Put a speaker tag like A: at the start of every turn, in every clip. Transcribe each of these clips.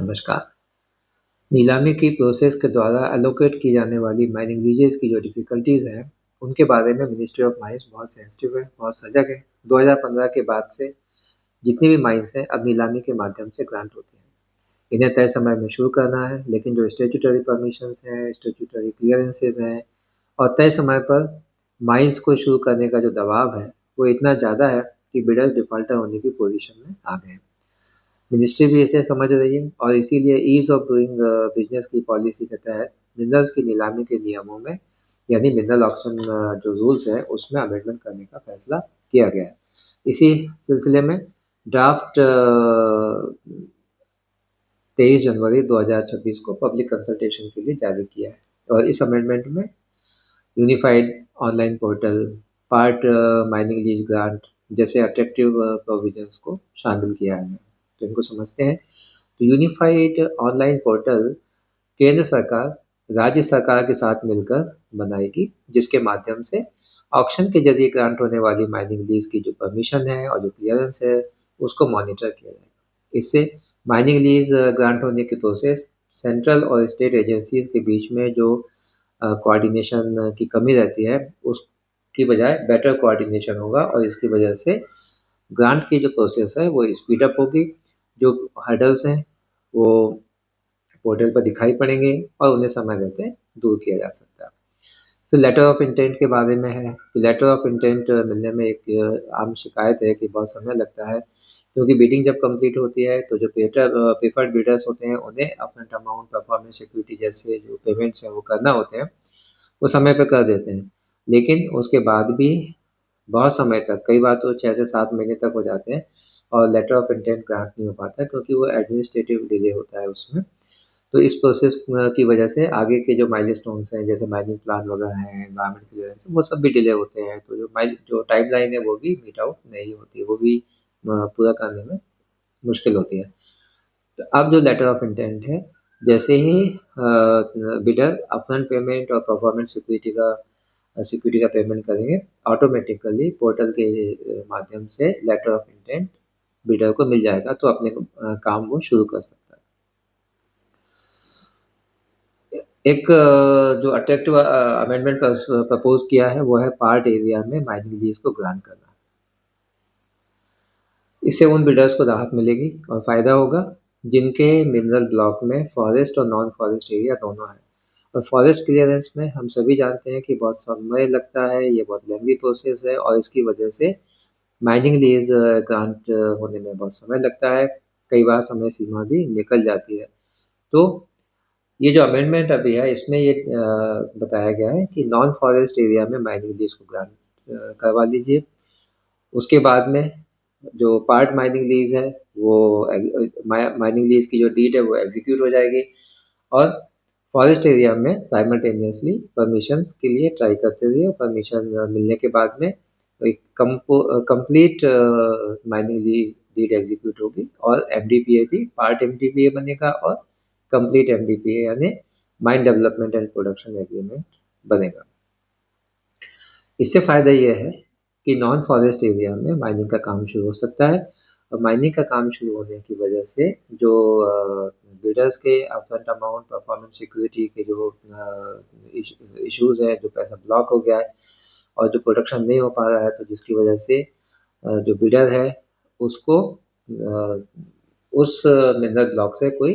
A: नमस्कार। नीलामी की प्रोसेस के द्वारा एलोकेट की जाने वाली माइनिंग लीजेस की जो डिफ़िकल्टीज़ हैं, उनके बारे में मिनिस्ट्री ऑफ माइंस बहुत सेंसिटिव है, बहुत सजग है। 2015 के बाद से जितनी भी माइंस हैं, अब नीलामी के माध्यम से ग्रांट होती हैं। इन्हें तय समय में शुरू करना है, लेकिन जो स्टैट्यूटरी परमिशंस हैं, स्टैट्यूटरी क्लियरेंसेस हैं और तय समय पर माइंस को शुरू करने का जो दबाव है, वो इतना ज़्यादा है कि बिडर्स डिफ़ॉल्टर होने की पोज़ीशन में आ गए हैं। मिनिस्ट्री भी इसे समझ रही है और इसीलिए ईज़ ऑफ डूइंग बिज़नेस की पॉलिसी के तहत मिनरल्स की नीलामी के नियमों में यानी मिनरल ऑक्शन जो रूल्स हैं उसमें अमेंडमेंट करने का फैसला किया गया है। इसी सिलसिले में ड्राफ्ट 23 जनवरी 2026 को पब्लिक कंसल्टेशन के लिए जारी किया है और इस अमेंडमेंट में unified online portal, part mining lease grant जैसे अट्रैक्टिव प्रोविजंस को शामिल किया है। तो इनको समझते हैं। तो यूनिफाइड ऑनलाइन पोर्टल केंद्र सरकार राज्य सरकार के साथ मिलकर बनाएगी, जिसके माध्यम से ऑक्शन के जरिए ग्रांट होने वाली माइनिंग लीज की जो परमिशन है और जो क्लियरेंस है उसको मॉनिटर किया जाएगा। इससे माइनिंग लीज ग्रांट होने की प्रोसेस सेंट्रल और स्टेट एजेंसीज के बीच में जो कोऑर्डिनेशन की कमी रहती है उसकी बजाय बेटर कोऑर्डिनेशन होगा और इसकी वजह से ग्रांट की जो प्रोसेस है वो स्पीड अप होगी। जो हर्डल्स हैं वो पोर्टल पर दिखाई पड़ेंगे और उन्हें समय रहते दूर किया जा सकता है। फिर लेटर ऑफ इंटेंट के बारे में है कि लेटर ऑफ इंटेंट मिलने में एक आम शिकायत है कि बहुत समय लगता है, क्योंकि बिडिंग जब कंप्लीट होती है तो जो प्रेफर्ड बिडर्स होते हैं उन्हें अपफ्रंट अमाउंट, परफॉर्मेंस सिक्योरिटी जैसे जो पेमेंट्स हैं वो करना होते हैं, वो समय पे कर देते हैं। लेकिन उसके बाद भी बहुत समय तक, कई बार तो 6 से 7 महीने तक हो जाते हैं और लेटर ऑफ इंटेंट ग्रांट नहीं हो पाता है, क्योंकि वो एडमिनिस्ट्रेटिव डिले होता है उसमें। तो इस प्रोसेस की वजह से आगे के जो माइलस्टोन्स हैं जैसे माइनिंग प्लान वगैरह हैं, एनवायरनमेंट क्लियरेंस, वो सब भी डिले होते हैं। तो जो टाइमलाइन है वो भी मीट आउट नहीं होती है, वो भी पूरा करने में मुश्किल होती है। तो अब जो लेटर ऑफ इंटेंट है, जैसे ही बिडर अपफ्रंट पेमेंट और परफॉर्मेंस सिक्योरिटी का पेमेंट करेंगे, ऑटोमेटिकली पोर्टल के माध्यम से लेटर ऑफ इंटेंट बिडर को मिल जाएगा, तो अपने काम वो शुरू कर सकता है। एक जो अट्रैक्टिव अमेंडमेंट प्रपोज किया है वो है पार्ट एरिया में माइनिंग लीज को ग्रांट करना। इससे उन बिल्डर्स को राहत मिलेगी और फायदा होगा जिनके मिनरल ब्लॉक में फॉरेस्ट और नॉन फॉरेस्ट एरिया दोनों है। और फॉरेस्ट क्लियरेंस में हम सभी जानते हैं कि बहुत समय लगता है, ये बहुत लेंथी प्रोसेस है और इसकी वजह से माइनिंग लीज ग्रांट होने में बहुत समय लगता है, कई बार समय सीमा भी निकल जाती है। तो ये जो अमेंडमेंट अभी है इसमें ये बताया गया है कि नॉन फॉरेस्ट एरिया में माइनिंग लीज को ग्रांट करवा लीजिए। उसके बाद में जो पार्ट माइनिंग लीज है वो माइनिंग लीज की जो डीड है वो एग्जीक्यूट हो जाएगी और फॉरेस्ट एरिया में साइमल्टेनियसली परमिशन के लिए ट्राई करते रहिए। परमिशन मिलने के बाद में एक complete mining lease deed execute होगी और एमडीपीए भी पार्ट एमडीपीए बनेगा और कंप्लीट एमडीपीए यानी mine development and production agreement बनेगा। इससे फ़ायदा ये है कि नॉन फॉरेस्ट एरिया में माइनिंग का काम शुरू हो सकता है और माइनिंग का काम शुरू होने की वजह से जो बिल्डर्स के अपफ्रंट अमाउंट, परफॉर्मेंस सिक्योरिटी के जो इश्यूज़ हैं, जो पैसा ब्लॉक हो गया है और जो प्रोडक्शन नहीं हो पा रहा है, तो जिसकी वजह से जो बिल्डर है उसको उस मिनरल ब्लॉक से कोई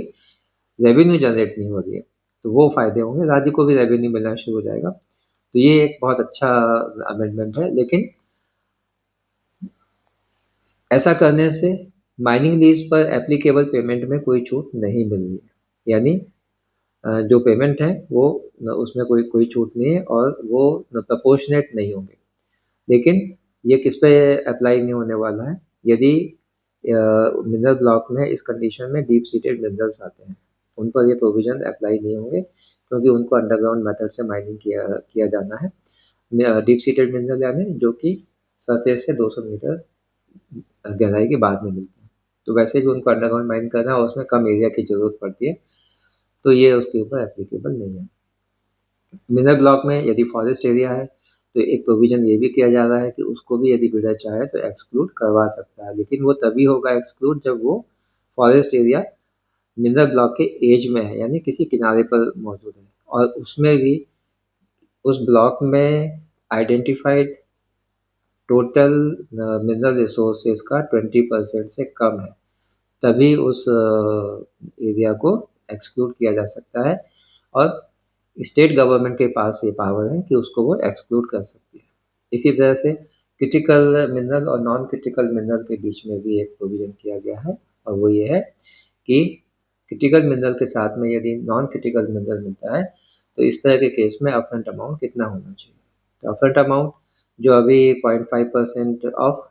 A: रेवेन्यू जनरेट नहीं हो रही है, तो वो फ़ायदे होंगे, राज्य को भी रेवेन्यू मिलना शुरू हो जाएगा। तो ये एक बहुत अच्छा अमेंडमेंट है, लेकिन ऐसा करने से माइनिंग लीज पर एप्लीकेबल पेमेंट में कोई छूट नहीं मिल रही है। यानी जो पेमेंट है वो उसमें कोई कोई छूट नहीं है और वो प्रपोर्शनेट नहीं होंगे। लेकिन ये किस पे अप्लाई नहीं होने वाला है, यदि मिनरल ब्लॉक में इस कंडीशन में डीप सीटेड मिनरल्स आते हैं, उन पर ये प्रोविजन अप्लाई नहीं होंगे, क्योंकि उनको अंडरग्राउंड मेथड से माइनिंग किया जाना है। डीप सीटेड मिनरल यानी जो कि सरफेस से 200 मीटर गहराई के बाद में मिलते हैं, तो वैसे भी उनको अंडरग्राउंड माइन करना है और उसमें कम एरिया की ज़रूरत पड़ती है, तो ये उसके ऊपर एप्लीकेबल नहीं है। मिनरल ब्लॉक में यदि फॉरेस्ट एरिया है तो एक प्रोविजन ये भी किया जा रहा है कि उसको भी यदि बिल्डर चाहे तो एक्सक्लूड करवा सकता है, लेकिन वो तभी होगा एक्सक्लूड जब वो फॉरेस्ट एरिया मिनरल ब्लॉक के एज में है, यानी किसी किनारे पर मौजूद है, और उसमें भी उस ब्लॉक में आइडेंटिफाइड टोटल मिनरल रिसोर्सेज का 20% से कम है, तभी उस एरिया को एक्सक्लूड किया जा सकता है। और स्टेट गवर्नमेंट के पास ये पावर है कि उसको वो एक्सक्लूड कर सकती है। इसी तरह से क्रिटिकल मिनरल और नॉन क्रिटिकल मिनरल के बीच में भी एक प्रोविजन किया गया है, और वो ये है कि क्रिटिकल मिनरल के साथ में यदि नॉन क्रिटिकल मिनरल मिलता है तो इस तरह के केस में अपफ्रंट अमाउंट कितना होना चाहिए। तो अपफ्रंट अमाउंट जो अभी 0.5% of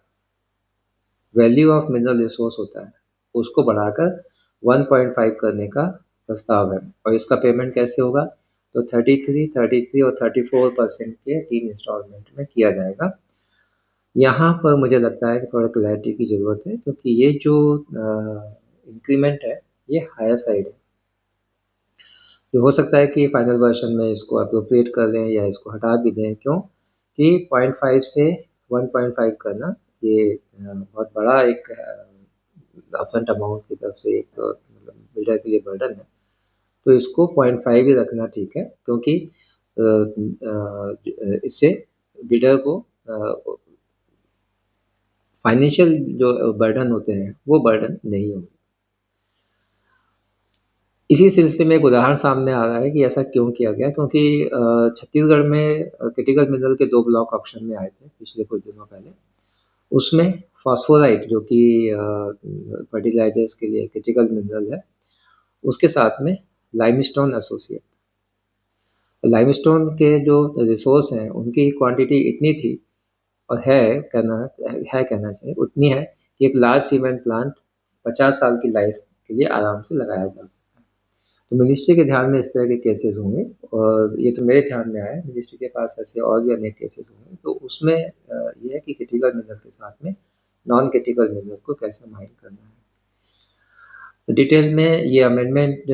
A: value of mineral resource होता है, उसको बढ़ाकर 1.5 करने का प्रस्ताव है। और इसका पेमेंट कैसे होगा, तो 33, 33 और 34% के 3 इंस्टॉलमेंट में किया जाएगा। यहाँ पर मुझे लगता है कि थोड़ा क्लैरिटी की ज़रूरत है, क्योंकि ये जो इंक्रीमेंट है ये हायर साइड है। तो हो सकता है कि फाइनल वर्जन में इसको अप्रोप्रिएट कर लें या इसको हटा भी दें। क्यों कि 0.5 से 1.5 करना ये बहुत बड़ा एक अपफ्रंट अमाउंट की तरफ से एक मतलब बिल्डर के लिए बर्डन है। तो इसको 0.5 ही रखना ठीक है, क्योंकि इससे बिल्डर को फाइनेंशियल जो बर्डन होते हैं वो बर्डन नहीं होंगे। इसी सिलसिले में एक उदाहरण सामने आ रहा है कि ऐसा क्यों किया गया, क्योंकि छत्तीसगढ़ में क्रिटिकल मिनरल के 2 ब्लॉक ऑक्शन में आए थे पिछले कुछ दिनों पहले। उसमें फास्फोराइट जो कि फर्टिलाइजर्स के लिए क्रिटिकल मिनरल है, उसके साथ में लाइमस्टोन एसोसिएट। लाइमस्टोन के जो रिसोर्स हैं उनकी क्वांटिटी इतनी थी, और कहना चाहिए उतनी है कि एक लार्ज सीमेंट प्लांट 50 साल की लाइफ के लिए आराम से लगाया जा सकता है। तो मिनिस्ट्री के ध्यान में इस तरह के केसेस होंगे, और ये तो मेरे ध्यान में आया, मिनिस्ट्री के पास ऐसे और भी अनेक केसेस होंगे। तो उसमें ये है कि क्रिटिकल मिनरल के साथ में नॉन क्रिटिकल मिनरल को कैसे माइन करना है। तो डिटेल में ये अमेंडमेंट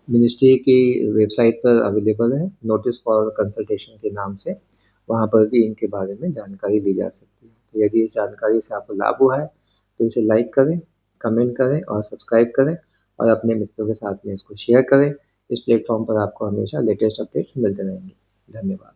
A: मिनिस्ट्री की वेबसाइट पर अवेलेबल है, नोटिस फॉर कंसल्टेशन के नाम से। वहाँ पर भी इनके बारे में जानकारी ली जा सकती है। तो यदि इस जानकारी से आपको लाभ हुआ है तो इसे लाइक करें, कमेंट करें और सब्सक्राइब करें, और अपने मित्रों के साथ में इसको शेयर करें। इस प्लेटफॉर्म पर आपको हमेशा लेटेस्ट अपडेट्स मिलते रहेंगे। धन्यवाद।